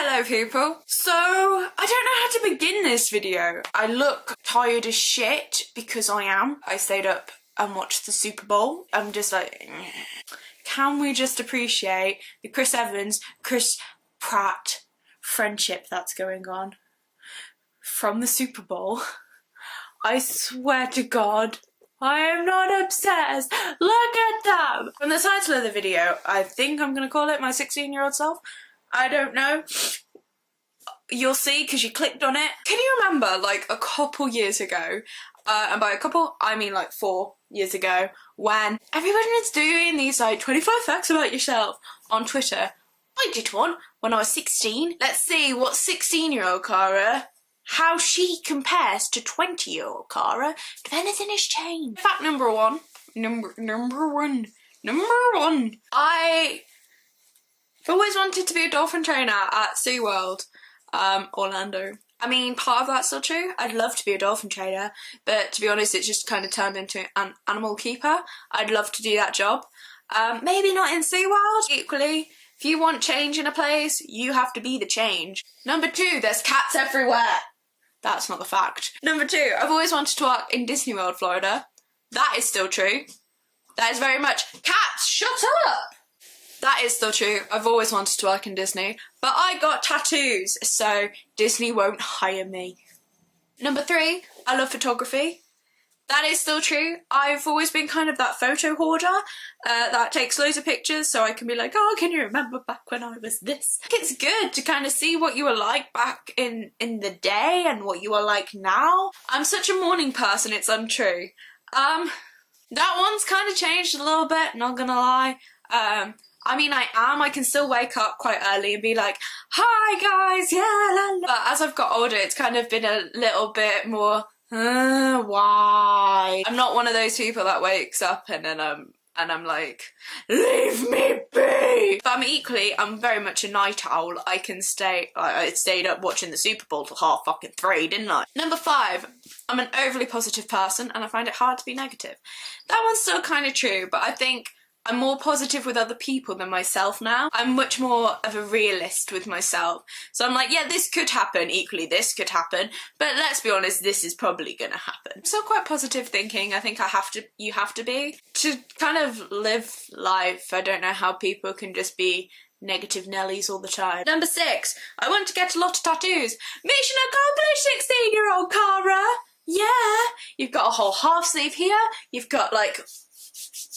Hello people. So, I don't know how to begin this video. I look tired as shit because I am. I stayed up and watched the Super Bowl. I'm just like, can we just appreciate the Chris Evans, Chris Pratt friendship that's going on from the Super Bowl? I swear to God, I am not obsessed. Look at them. From the title of the video, I think I'm going to call it My 16-Year-Old Self. I don't know. You'll see because you clicked on it. Can you remember like a couple years ago, and by a couple I mean like 4 years ago, when everybody was doing these like 25 facts about yourself on Twitter? I did one when I was 16. Let's see what 16-year-old Cara, how she compares to 20-year-old Cara, if anything has changed. Fact number one. I've always wanted to be a dolphin trainer at SeaWorld, Orlando. I mean, part of that's still true. I'd love to be a dolphin trainer, but to be honest, it's just kind of turned into an animal keeper. I'd love to do that job. Maybe not in SeaWorld. Equally, if you want change in a place, you have to be the change. Number 2, there's cats everywhere. That's not the fact. Number 2, I've always wanted to work in Disney World, Florida. That is still true. That is very much, cats, shut up! That is still true. I've always wanted to work in Disney, but I got tattoos, so Disney won't hire me. Number 3, I love photography. That is still true. I've always been kind of that photo hoarder that takes loads of pictures so I can be like, oh, can you remember back when I was this? It's good to kind of see what you were like back in the day and what you are like now. I'm such a morning person, it's untrue. That one's kind of changed a little bit, not gonna lie. I mean, I can still wake up quite early and be like, hi guys, yeah, la, la. But as I've got older, it's kind of been a little bit more, why? I'm not one of those people that wakes up and then I'm like, leave me be! But I'm very much a night owl. I stayed up watching the Super Bowl till 3:30, didn't I? Number 5, I'm an overly positive person and I find it hard to be negative. That one's still kind of true, but I think I'm more positive with other people than myself now. I'm much more of a realist with myself. So I'm like, yeah, this could happen, equally this could happen, but let's be honest, this is probably gonna happen. So quite positive thinking, I think you have to be. To kind of live life, I don't know how people can just be negative Nellies all the time. Number 6, I want to get a lot of tattoos. Mission accomplished, 16-year-old Cara! Yeah! You've got a whole half sleeve here, you've got like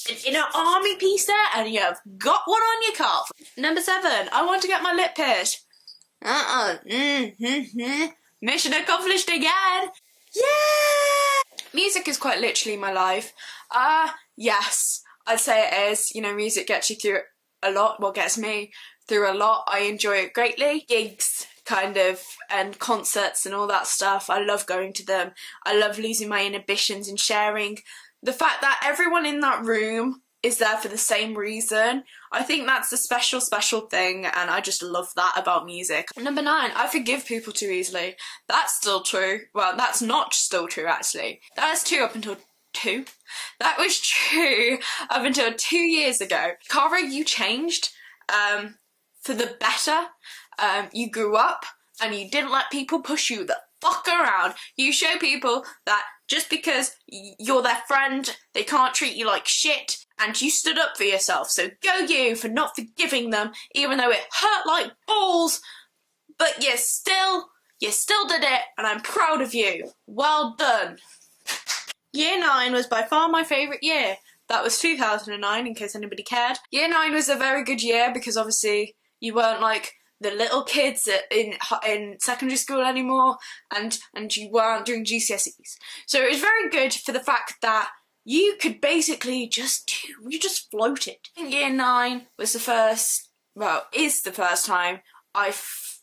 an inner army piece there, and you've got one on your calf. Number 7, I want to get my lip pierced. Mission accomplished again. Yeah! Music is quite literally my life. Yes, I'd say it is. You know, music gets you through a lot. Well, gets me through a lot. I enjoy it greatly. Gigs, kind of, and concerts and all that stuff. I love going to them. I love losing my inhibitions and sharing. The fact that everyone in that room is there for the same reason, I think that's a special, special thing, and I just love that about music. Number 9, I forgive people too easily. That's still true. Well, that's not still true, actually. That is true up until 2. That was true up until 2 years ago. Cara, you changed for the better. You grew up, and you didn't let people push you the fuck around. You show people that just because you're their friend, they can't treat you like shit, and you stood up for yourself. So go you for not forgiving them, even though it hurt like balls, but you still did it, and I'm proud of you. Well done. Year 9 was by far my favourite year. That was 2009, in case anybody cared. Year 9 was a very good year because obviously you weren't like the little kids in secondary school anymore, and you weren't doing GCSEs. So it was very good for the fact that you could basically you just floated. I think year 9 was is the first time I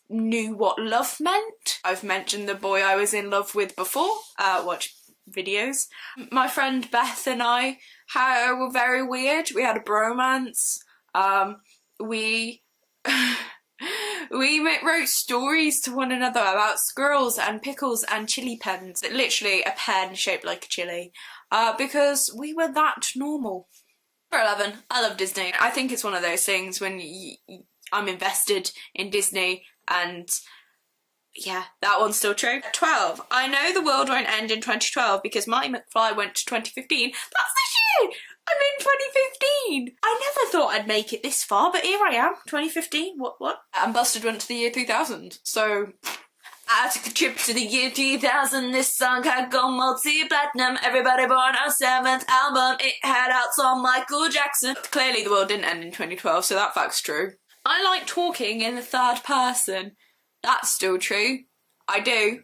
knew what love meant. I've mentioned the boy I was in love with before, watch videos. My friend Beth and I were very weird. We had a bromance. We wrote stories to one another about squirrels and pickles and chili pens. Literally a pen shaped like a chili. Because we were that normal. Number 11, I love Disney. I think it's one of those things when I'm invested in Disney And yeah, that one's still true. 12. I know the world won't end in 2012 because Marty McFly went to 2015. That's this year! I'm in 2015! I never thought I'd make it this far, but here I am, 2015. What? And Busted went to the year 2000, so... I took a trip to the year 2000, this song had gone multi-platinum, everybody born our 7th album, it had outs on Michael Jackson. Clearly the world didn't end in 2012, so that fact's true. I like talking in the third person. That's still true. I do.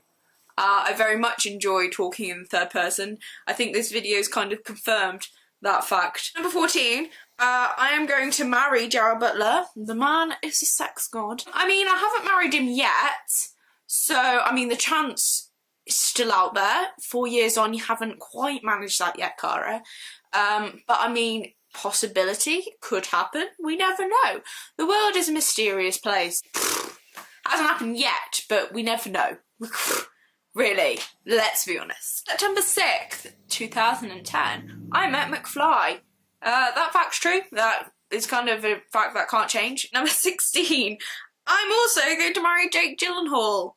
I very much enjoy talking in the third person. I think this video's kind of confirmed that fact. Number 14. I am going to marry Jared Butler. The man is a sex god. I mean, I haven't married him yet. So, I mean, the chance is still out there. 4 years on, you haven't quite managed that yet, Cara. But I mean, possibility could happen. We never know. The world is a mysterious place. Hasn't happened yet, but we never know. Really, let's be honest. September 6th, 2010, I met McFly. That fact's true. That is kind of a fact that can't change. Number 16, I'm also going to marry Jake Gyllenhaal,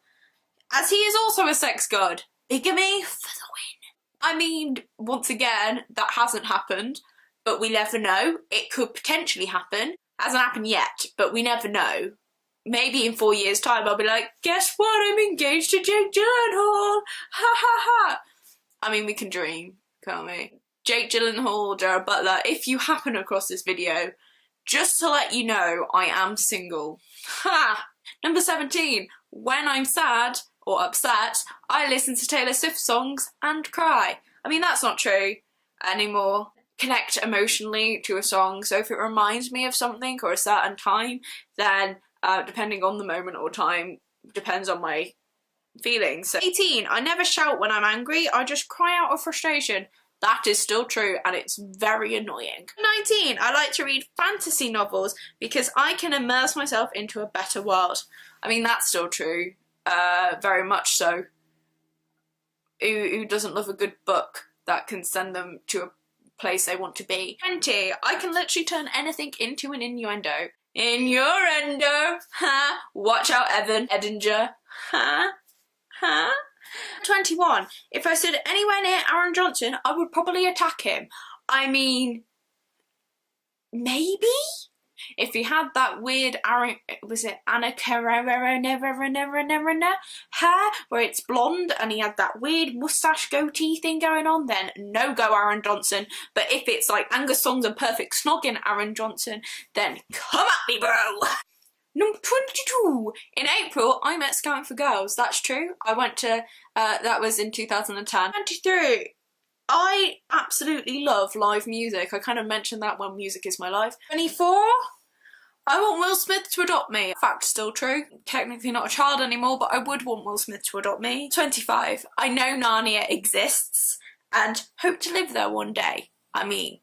as he is also a sex god. Bigamy for the win. I mean, once again, that hasn't happened, but we never know. It could potentially happen. Hasn't happened yet, but we never know. Maybe in 4 years' time I'll be like, guess what? I'm engaged to Jake Gyllenhaal. Ha ha ha. I mean, we can dream, can't we? Jake Gyllenhaal, Jared Butler, if you happen across this video, just to let you know, I am single. Ha! Number 17. When I'm sad or upset, I listen to Taylor Swift songs and cry. I mean, that's not true anymore. Connect emotionally to a song, so if it reminds me of something or a certain time, then depending on the moment or time, depends on my feelings. So 18. I never shout when I'm angry, I just cry out of frustration. That is still true, and it's very annoying. 19. I like to read fantasy novels because I can immerse myself into a better world. I mean, that's still true. Very much so. Who doesn't love a good book that can send them to a place they want to be? 20. I can literally turn anything into an innuendo. Innuendo! Ha! Watch out, Evan Edinger. Ha! Ha! 21. If I stood anywhere near Aaron Johnson, I would probably attack him. I mean, maybe? If he had that weird Aaron, was it Anna Carrera hair, where it's blonde and he had that weird moustache goatee thing going on, then no go Aaron Johnson. But if it's like Angus Songs and Perfect Snogging Aaron Johnson, then come at me, bro! Number 22. In April, I met Scouting for Girls. That's true. I went to, that was in 2010. 23. I absolutely love live music. I kind of mentioned that when music is my life. 24. I want Will Smith to adopt me. Fact, still true. Technically not a child anymore, but I would want Will Smith to adopt me. 25. I know Narnia exists and hope to live there one day. I mean,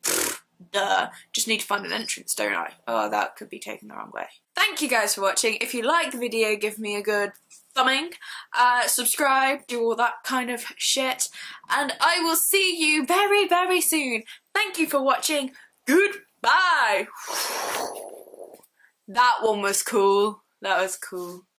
duh. Just need to find an entrance, don't I? Oh, that could be taken the wrong way. Thank you guys for watching. If you like the video, give me a good thumbing, subscribe, do all that kind of shit, and I will see you very, very soon. Thank you for watching. Goodbye. That one was cool. That was cool.